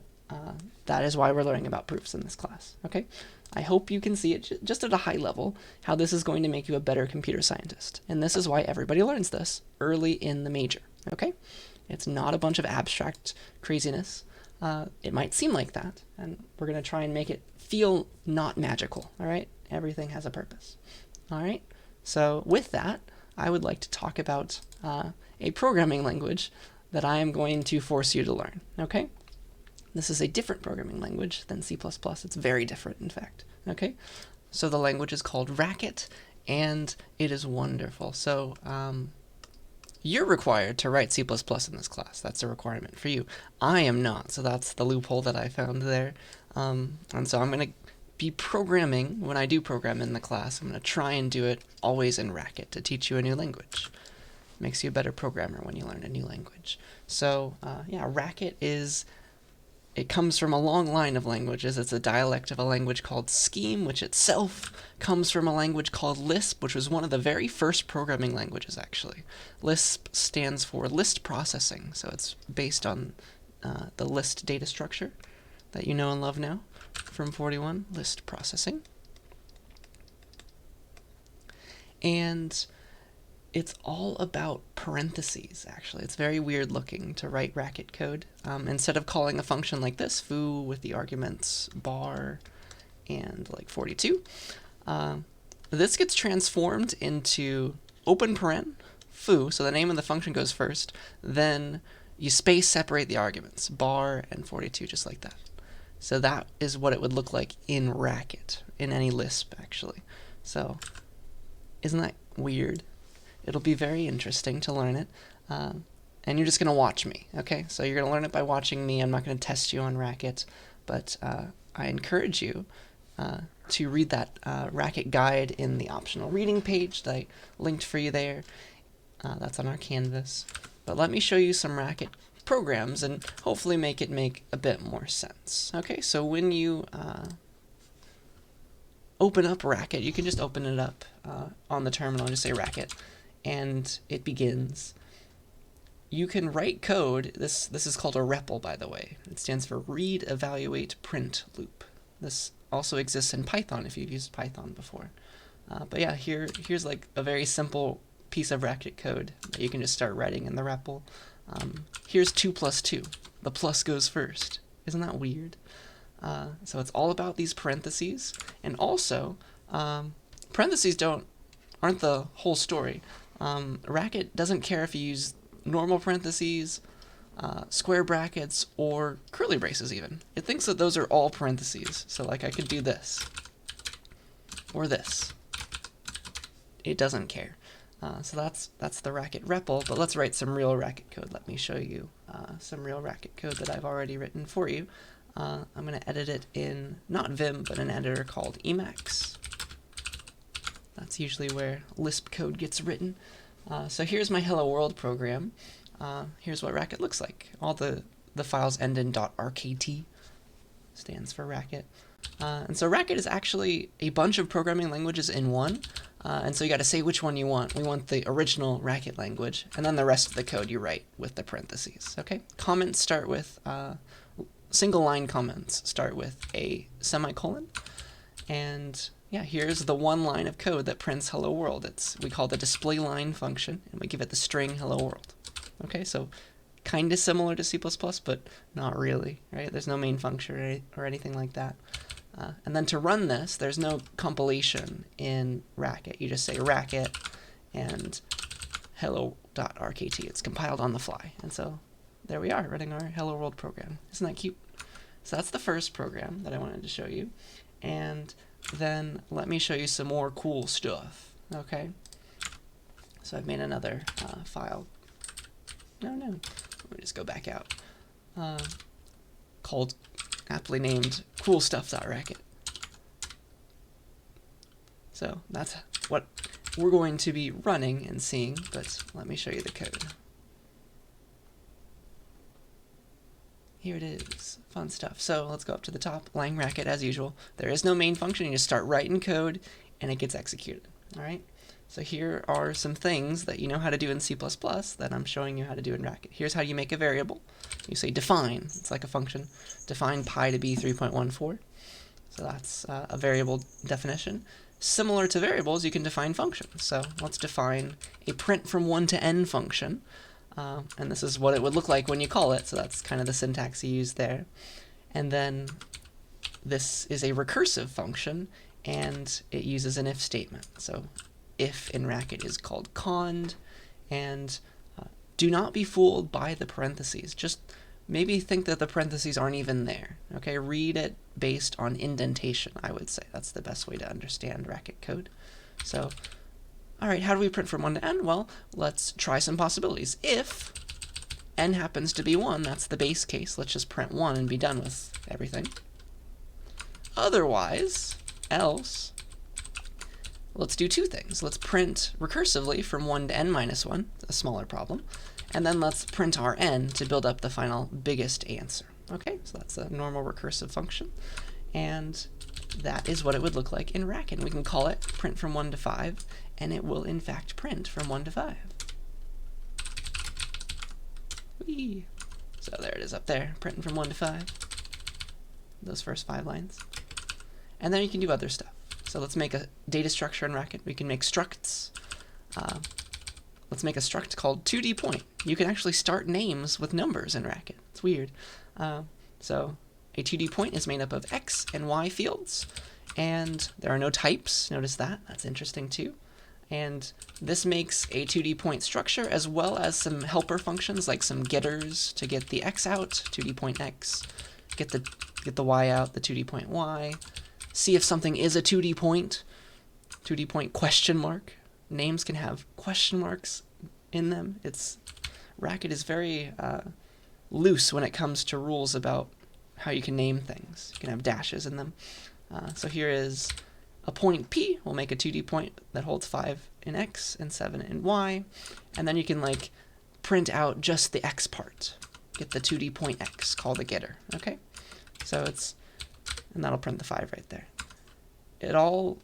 that is why we're learning about proofs in this class. Okay, I hope you can see it just at a high level, how this is going to make you a better computer scientist. And this is why everybody learns this early in the major. Okay, it's not a bunch of abstract craziness. It might seem like that, and we're going to try and make it feel not magical. All right, everything has a purpose. All right, so with that, I would like to talk about a programming language that I am going to force you to learn, okay? This is a different programming language than C++. It's very different, in fact, okay? So the language is called Racket, and it is wonderful. So you're required to write C++ in this class. That's a requirement for you. I am not, so that's the loophole that I found there. And so I'm going to be programming, when I do program in the class, I'm going to try and do it always in Racket to teach you a new language. Makes you a better programmer when you learn a new language. So yeah, Racket it comes from a long line of languages. It's a dialect of a language called Scheme, which itself comes from a language called Lisp, which was one of the very first programming languages, actually. Lisp stands for list processing, so it's based on the list data structure that you know and love now from 41, list processing. And it's all about parentheses, actually. It's very weird looking to write Racket code. Instead of calling a function like this, foo, with the arguments bar and like 42, this gets transformed into open paren, foo, so the name of the function goes first, then you space separate the arguments, bar and 42, just like that. So that is what it would look like in Racket, in any Lisp, actually. So, isn't that weird? It'll be very interesting to learn it, and you're just going to watch me, okay? So you're going to learn it by watching me. I'm not going to test you on Racket, but I encourage you to read that Racket guide in the optional reading page that I linked for you there. That's on our Canvas. But let me show you some Racket programs and hopefully make it make a bit more sense. Okay, so when you open up Racket, you can just open it up on the terminal and just say Racket, and it begins. You can write code. This is called a REPL, by the way. It stands for Read, Evaluate, Print Loop. This also exists in Python if you've used Python before. But yeah, here's like a very simple piece of Racket code that you can just start writing in the REPL. Here's 2 plus 2. The plus goes first. Isn't that weird? So it's all about these parentheses, and also parentheses aren't the whole story. Racket doesn't care if you use normal parentheses, square brackets, or curly braces even. It thinks that those are all parentheses. So like I could do this or this. It doesn't care. So that's the Racket REPL, but let's write some real Racket code. Let me show you some real Racket code that I've already written for you. I'm going to edit it in not Vim, but an editor called Emacs. That's usually where Lisp code gets written. So here's my Hello World program. Here's what Racket looks like. All the files end in .rkt, stands for Racket. And so Racket is actually a bunch of programming languages in one. And so you got to say which one you want. We want the original Racket language, and then the rest of the code you write with the parentheses. Okay. Comments start with single line comments start with a semicolon, and yeah, here's the one line of code that prints hello world. We call the display line function, and we give it the string hello world. Okay, so kind of similar to C++, but not really, right? There's no main function or anything like that. And then to run this, there's no compilation in Racket. You just say Racket and hello.rkt. It's compiled on the fly. And so there we are, running our hello world program. Isn't that cute? So that's the first program that I wanted to show you. And then let me show you some more cool stuff, okay? So I've made another file. No, let me just go back out. Called, aptly named, coolstuff.racket. So that's what we're going to be running and seeing, but let me show you the code. Here it is, fun stuff. So let's go up to the top, lang Racket as usual. There is no main function, you just start writing code and it gets executed, all right? So here are some things that you know how to do in C++ that I'm showing you how to do in Racket. Here's how you make a variable. You say define, it's like a function. Define pi to be 3.14. So that's a variable definition. Similar to variables, you can define functions. So let's define a print from 1 to n function. And this is what it would look like when you call it, so that's kind of the syntax you use there. And then this is a recursive function, and it uses an if statement. So if in Racket is called cond, and do not be fooled by the parentheses. Just maybe think that the parentheses aren't even there. Okay, read it based on indentation, I would say. That's the best way to understand Racket code. So, all right, how do we print from 1 to n? Well, let's try some possibilities. If n happens to be 1, that's the base case. Let's just print 1 and be done with everything. Otherwise, else, let's do two things. Let's print recursively from 1 to n minus 1, a smaller problem, and then let's print our n to build up the final biggest answer. Okay, so that's a normal recursive function, and that is what it would look like in Racket. We can call it print from 1 to 5, and it will in fact print from 1 to 5. Whee! So there it is up there, printing from 1 to 5. Those first 5 lines. And then you can do other stuff. So let's make a data structure in Racket. We can make structs. Let's make a struct called 2D point. You can actually start names with numbers in Racket. It's weird. So a 2D point is made up of x and y fields, and there are no types. Notice that. That's interesting too. And this makes a 2D point structure as well as some helper functions like some getters to get the x out, 2D point x, get the y out, the 2D point y. See if something is a 2D point question mark. Names can have question marks in them. Racket is very loose when it comes to rules about how you can name things. You can have dashes in them. So here is a point P. We'll make a 2D point that holds 5 in x and 7 in y. And then you can like print out just the x part. Get the 2D point x, call the getter. Okay? So and that'll print the 5 right there. It all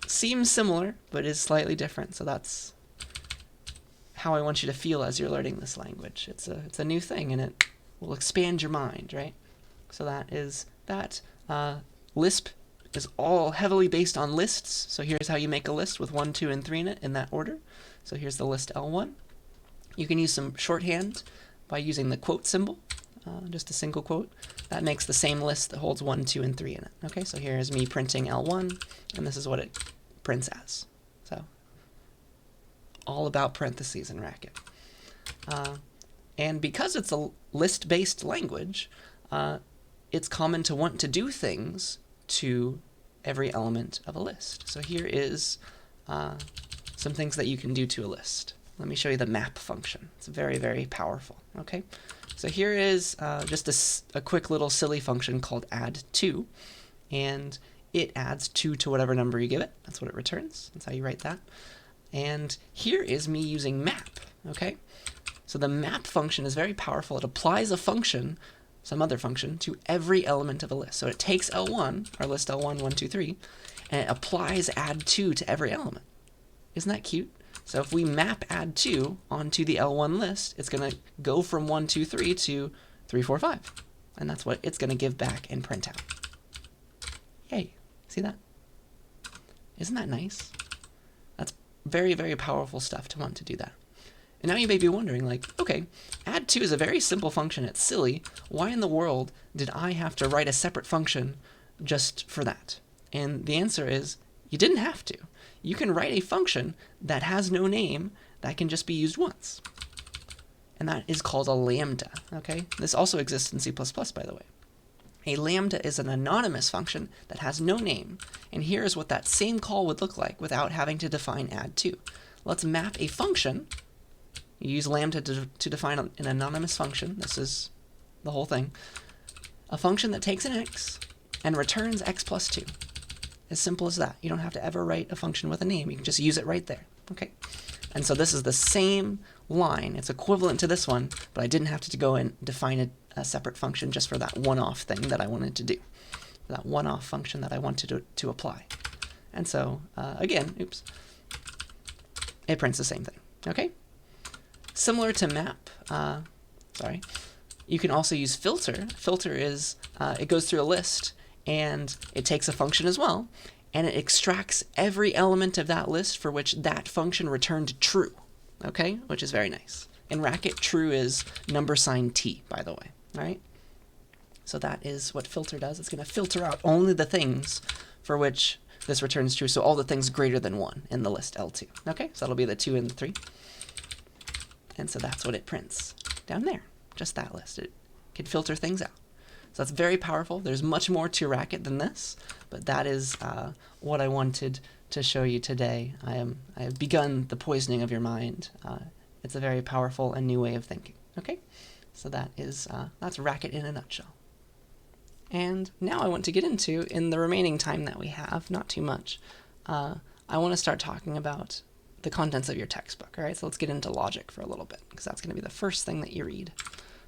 seems similar, but is slightly different. So that's how I want you to feel as you're learning this language. It's a new thing, and it will expand your mind, right? So that is that. Lisp is all heavily based on lists. So here's how you make a list with 1, 2, and 3 in it in that order. So here's the list L1. You can use some shorthand by using the quote symbol. Just a single quote. That makes the same list that holds 1, 2, and 3 in it. Okay, so here's me printing L1, and this is what it prints as. So, all about parentheses in Racket. And because it's a list-based language, it's common to want to do things to every element of a list. So here is some things that you can do to a list. Let me show you the map function. It's very, very powerful. Okay. So here is just a quick little silly function called add2, and it adds 2 to whatever number you give it. That's what it returns. That's how you write that. And here is me using map, okay? So the map function is very powerful. It applies a function, some other function, to every element of a list. So it takes L1, our list L1, 1, 2, 3, and it applies add2 to every element. Isn't that cute? So if we map add2 onto the L1 list, it's going to go from 1, 2, 3 to 3, 4, 5. And that's what it's going to give back and print out. Yay. See that? Isn't that nice? That's very, very powerful stuff to want to do that. And now you may be wondering, like, okay, add2 is a very simple function. It's silly. Why in the world did I have to write a separate function just for that? And the answer is, you didn't have to. You can write a function that has no name that can just be used once. And that is called a lambda, okay? This also exists in C++, by the way. A lambda is an anonymous function that has no name. And here is what that same call would look like without having to define add2. Let's map a function. You use lambda to define an anonymous function. This is the whole thing. A function that takes an x and returns x plus 2. As simple as that. You don't have to ever write a function with a name. You can just use it right there. Okay. And so this is the same line. It's equivalent to this one, but I didn't have to go and define a separate function just for that one-off thing that I wanted to do. That one-off function that I wanted to apply. And so, again, oops, it prints the same thing. Okay? Similar to map, you can also use filter. Filter is, it goes through a list, and it takes a function as well, and it extracts every element of that list for which that function returned true, okay? Which is very nice. In Racket, true is number sign t, by the way, all right? So that is what filter does. It's going to filter out only the things for which this returns true, so all the things greater than 1 in the list L2, okay? So that'll be the 2 and the 3. And so that's what it prints down there, just that list. It can filter things out. So that's very powerful. There's much more to Racket than this, but that is what I wanted to show you today. I have begun the poisoning of your mind. It's a very powerful and new way of thinking. Okay, so that's Racket in a nutshell. And now I want to get into, in the remaining time that we have, not too much, I want to start talking about the contents of your textbook. All right, so let's get into logic for a little bit, because that's going to be the first thing that you read.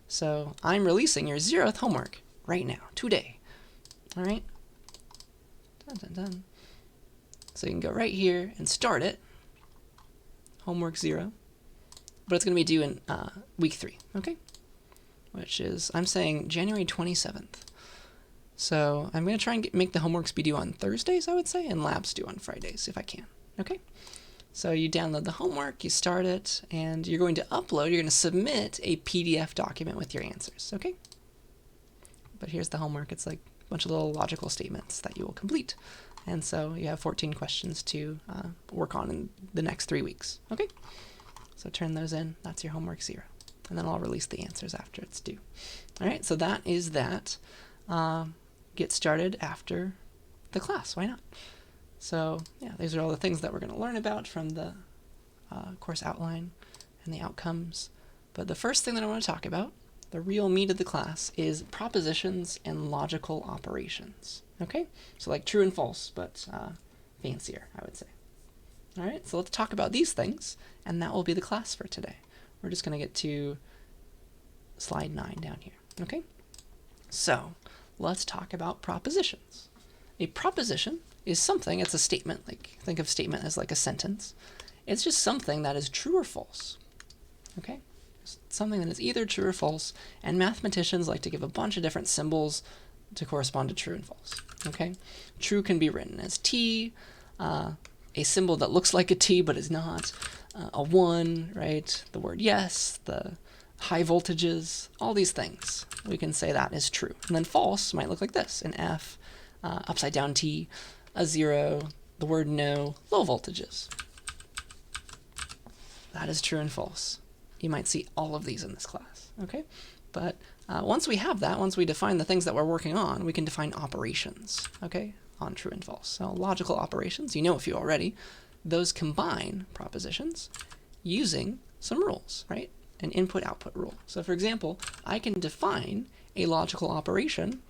So I'm releasing your 0th homework right now, today. All right. Dun, dun, dun. So you can go right here and start it. Homework 0. But it's going to be due in week 3, okay? Which is, I'm saying January 27th. So I'm going to try and make the homeworks be due on Thursdays, I would say, and labs due on Fridays if I can, okay? So you download the homework, you start it, and you're going to upload, you're going to submit a PDF document with your answers, okay? But here's the homework. It's like a bunch of little logical statements that you will complete. And so you have 14 questions to work on in the next 3 weeks, okay? So turn those in. That's your homework 0. And then I'll release the answers after it's due. All right, so that is that. Get started after the class. Why not? So yeah, these are all the things that we're going to learn about from the course outline and the outcomes. But the first thing that I want to talk about, the real meat of the class, is propositions and logical operations. Okay? So like true and false, but fancier, I would say. All right, so let's talk about these things, and that will be the class for today. We're just going to get to slide 9 down here. Okay? So let's talk about propositions. A proposition is something, it's a statement, like think of statement as like a sentence. It's just something that is true or false. Okay? Something that is either true or false, and mathematicians like to give a bunch of different symbols to correspond to true and false. Okay? True can be written as T, a symbol that looks like a T but is not, a 1, right? The word yes, the high voltages, all these things. We can say that is true. And then false might look like this, an F, upside down T, a 0, the word no, low voltages. That is true and false. You might see all of these in this class, okay? But once we have that, once we define the things that we're working on, we can define operations, okay, on true and false. So logical operations, you know a few already. Those combine propositions using some rules, right? an input-output rule. So for example, I can define a logical operation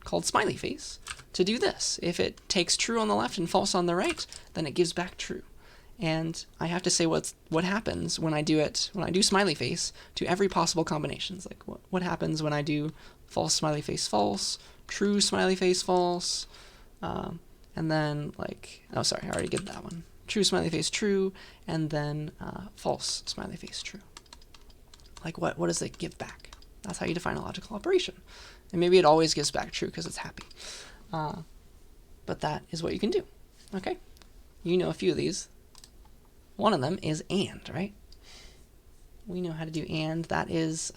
called smiley face to do this. If it takes true on the left and false on the right, then it gives back true. And I have to say what happens when I do smiley face to every possible combinations. Like what happens when I do false smiley face false, true smiley face false, and then like, oh sorry, I already did that one. True smiley face true, and then false smiley face true. Like what does it give back? That's how you define a logical operation. And maybe it always gives back true because it's happy. But that is what you can do. Okay? You know a few of these. One of them is and, right? We know how to do and. That is,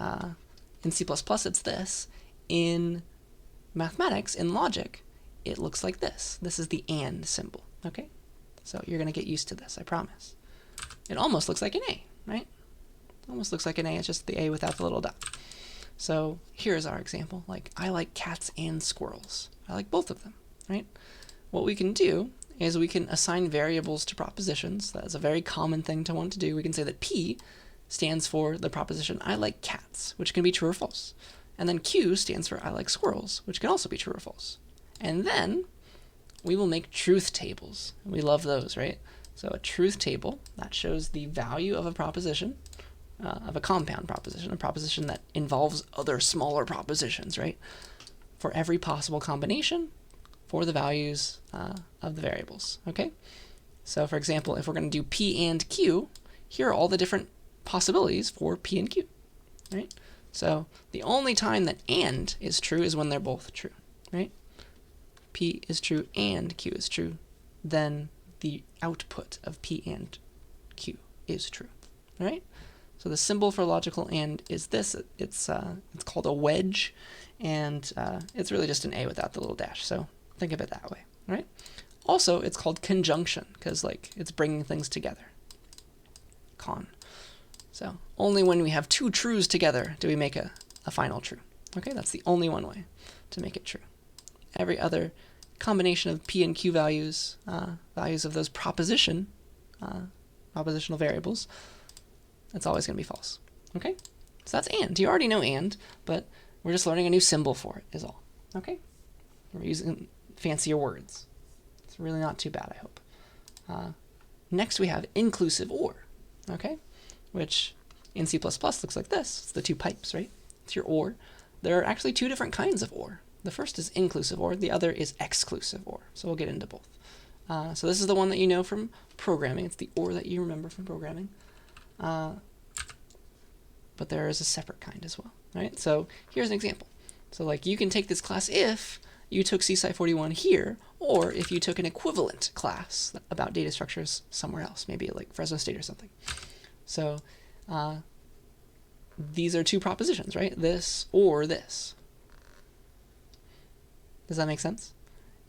in C++, it's this. In mathematics, in logic, it looks like this. This is the and symbol, okay? So you're going to get used to this, I promise. It almost looks like an A, right? Almost looks like an A, it's just the A without the little dot. So here's our example. Like, I like cats and squirrels. I like both of them, right? What we can do is we can assign variables to propositions. That's a very common thing to want to do. We can say that P stands for the proposition I like cats, which can be true or false. And then Q stands for I like squirrels, which can also be true or false. And then we will make truth tables. We love those, right? So a truth table, that shows the value of a proposition, of a compound proposition, a proposition that involves other smaller propositions, right? For every possible combination for the values of the variables, okay? So for example, if we're going to do P and Q, here are all the different possibilities for P and Q, right? So the only time that and is true is when they're both true, right? P is true and Q is true, then the output of P and Q is true, all right? So the symbol for logical and is this. It's called a wedge, and it's really just an A without the little dash. So think of it that way, all right? Also, it's called conjunction because like it's bringing things together. Con. So only when we have two trues together do we make a final true. Okay, that's the only one way to make it true. Every other combination of P and Q values, values of those propositional variables, it's always going to be false. Okay, so that's and. You already know and, but we're just learning a new symbol for it is all. Okay, we're using fancier words. It's really not too bad, I hope. Next we have inclusive or, okay, which in C++ looks like this. It's the two pipes, right? It's your or. There are actually two different kinds of or. The first is inclusive or, the other is exclusive or. So we'll get into both. So this is the one that you know from programming. It's the or that you remember from programming. But there is a separate kind as well, right? So here's an example. So like you can take this class if you took CSCI 41 here, or if you took an equivalent class about data structures somewhere else, maybe like Fresno State or something. So these are two propositions, right? This or this. Does that make sense?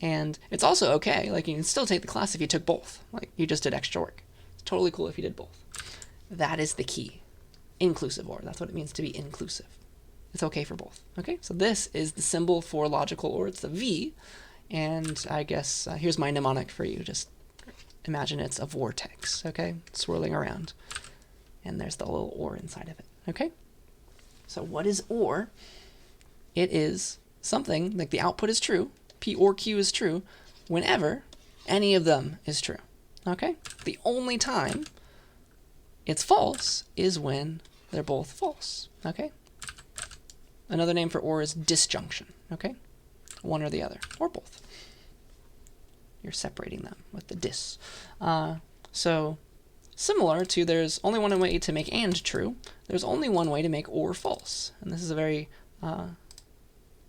And it's also okay, like you can still take the class if you took both, like you just did extra work. It's totally cool if you did both. That is the key. Inclusive or, that's what it means to be inclusive. It's okay for both. Okay, so this is the symbol for logical or, it's the V, and I guess here's my mnemonic for you. Just imagine it's a vortex, okay, swirling around, and there's the little or inside of it. Okay, so what is or? It is something like the output is true, P or Q is true, whenever any of them is true. Okay, the only time it's false is when they're both false. Okay. Another name for or is disjunction. Okay, one or the other, or both. You're separating them with the dis. So similar to there's only one way to make and true, there's only one way to make or false. And this is a very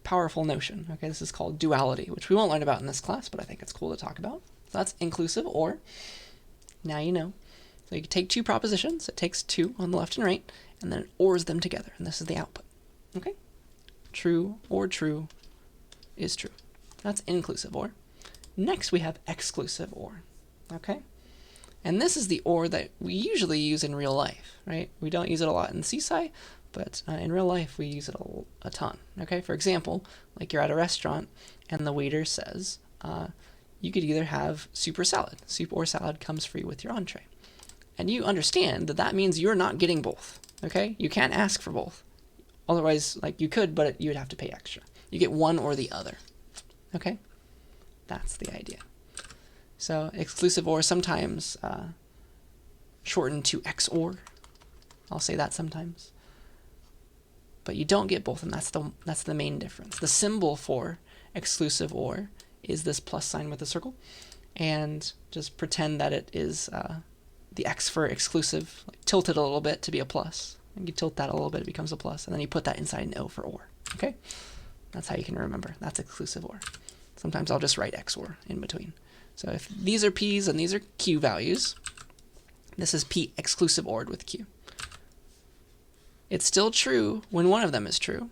powerful notion. Okay, this is called duality, which we won't learn about in this class, but I think it's cool to talk about. So that's inclusive or. Now you know. So you can take two propositions, it takes two on the left and right, and then it ors them together, and this is the output. Okay? True or true is true. That's inclusive or. Next we have exclusive or. Okay? And this is the or that we usually use in real life, right? We don't use it a lot in CSCI, but in real life we use it a ton. Okay? For example, like you're at a restaurant and the waiter says, you could either have soup or salad. Soup or salad comes free with your entree. And you understand that that means you're not getting both. Okay? You can't ask for both. Otherwise, like, you could, but you would have to pay extra. You get one or the other. Okay? That's the idea. So exclusive OR sometimes shortened to XOR. I'll say that sometimes. But you don't get both, and that's the main difference. The symbol for exclusive OR is this plus sign with a circle. And just pretend that it is the X for exclusive, like, tilt it a little bit to be a plus. And you tilt that a little bit, it becomes a plus, and then you put that inside an O for OR. Okay? That's how you can remember. That's exclusive OR. Sometimes I'll just write XOR in between. So if these are P's and these are Q values, this is P exclusive ORed with Q. It's still true when one of them is true.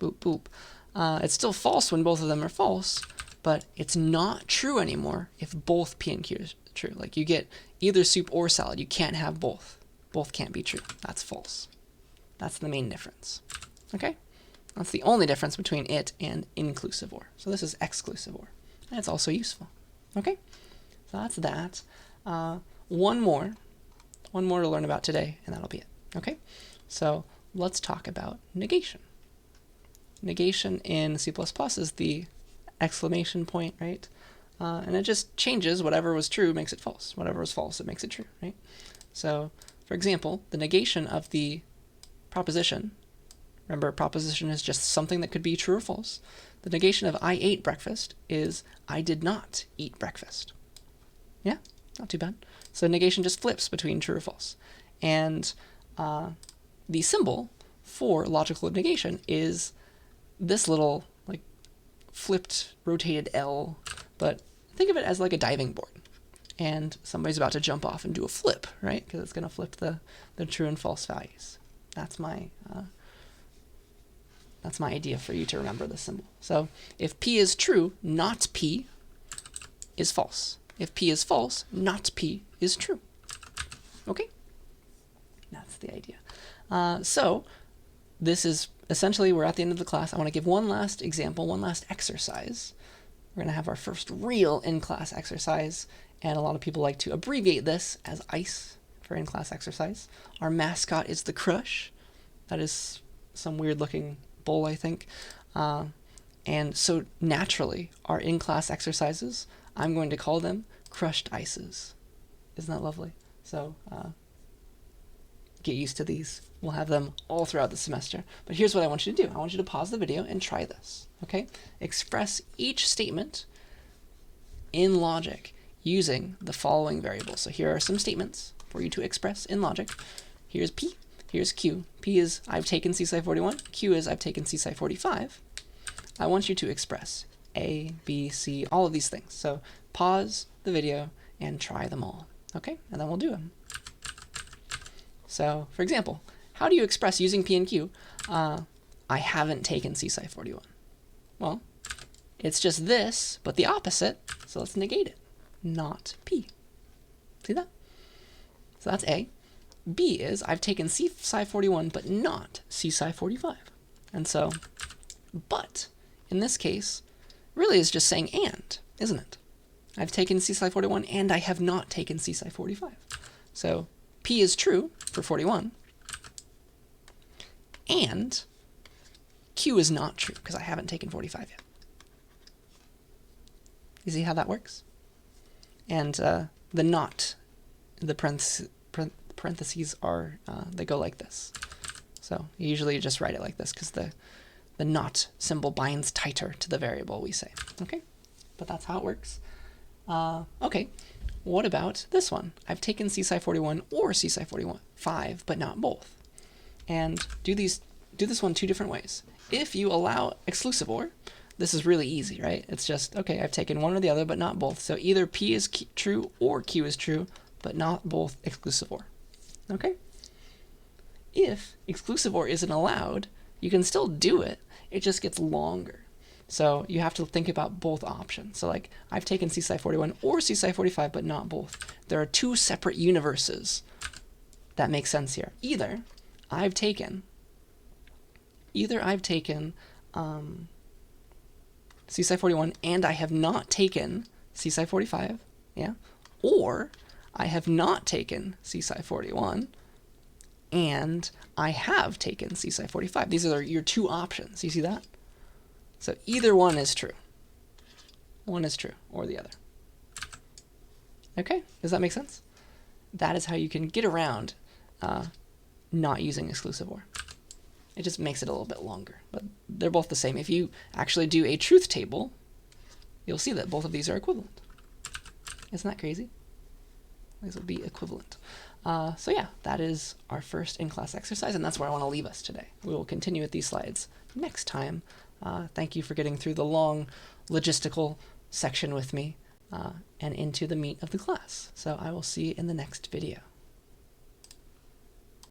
Boop, boop. It's still false when both of them are false, but it's not true anymore if both P and Q are true. Like, you get either soup or salad. You can't have both. Both can't be true. That's false. That's the main difference. Okay? That's the only difference between it and inclusive OR. So this is exclusive OR. And it's also useful. Okay? So that's that. One more to learn about today, and that'll be it. Okay? So let's talk about negation. Negation in C++ is the exclamation point, right? And it just changes whatever was true makes it false. Whatever was false, it makes it true, right? So, for example, the negation of the proposition, remember, a proposition is just something that could be true or false. The negation of I ate breakfast is I did not eat breakfast. Yeah, not too bad. So negation just flips between true or false. And the symbol for logical negation is this little, like, flipped, rotated L, but think of it as like a diving board. And somebody's about to jump off and do a flip, right? Because it's going to flip the true and false values. That's my idea for you to remember the symbol. So if P is true, not P is false. If P is false, not P is true. Okay? That's the idea. So this is essentially, we're at the end of the class. I want to give one last example, one last exercise. We're going to have our first real in-class exercise, and a lot of people like to abbreviate this as ICE for in-class exercise. Our mascot is the Crush. That is some weird-looking bowl, I think. And so naturally, our in-class exercises, I'm going to call them crushed ices. Isn't that lovely? So get used to these. We'll have them all throughout the semester. But here's what I want you to do. I want you to pause the video and try this. Okay? Express each statement in logic using the following variables. So here are some statements for you to express in logic. Here's P. Here's Q. P is I've taken CSCI 41. Q is I've taken CSCI 45. I want you to express A, B, C, all of these things. So pause the video and try them all. Okay? And then we'll do them. So, for example, how do you express using P and Q, I haven't taken CSCI 41? Well, it's just this, but the opposite, so let's negate it. Not P. See that? So that's A. B is I've taken CSCI 41, but not CSCI 45. And so, but, in this case, really is just saying and, isn't it? I've taken CSCI 41, and I have not taken CSCI 45. So, P is true for 41, and Q is not true, because I haven't taken 45 yet. You see how that works? And the not, the parentheses are, they go like this. So you usually just write it like this, because the not symbol binds tighter to the variable we say. Okay? But that's how it works. Okay. What about this one? I've taken CSCI 41 or CSCI 45, but not both. And do this one two different ways. If you allow exclusive OR, this is really easy, right? It's just, okay, I've taken one or the other, but not both. So either P is true or Q is true, but not both exclusive OR. Okay? If exclusive OR isn't allowed, you can still do it. It just gets longer. So you have to think about both options. So like, I've taken CSCI 41 or CSCI 45, but not both. There are two separate universes that make sense here. Either I've taken CSCI 41 and I have not taken CSCI 45, yeah? Or I have not taken CSCI 41 and I have taken CSCI 45. These are your two options. You see that? So either one is true. One is true, or the other. Okay, does that make sense? That is how you can get around not using exclusive OR. It just makes it a little bit longer, but they're both the same. If you actually do a truth table, you'll see that both of these are equivalent. Isn't that crazy? These will be equivalent. So yeah, that is our first in-class exercise, and that's where I want to leave us today. We will continue with these slides next time. Thank you for getting through the long logistical section with me and into the meat of the class. So I will see you in the next video.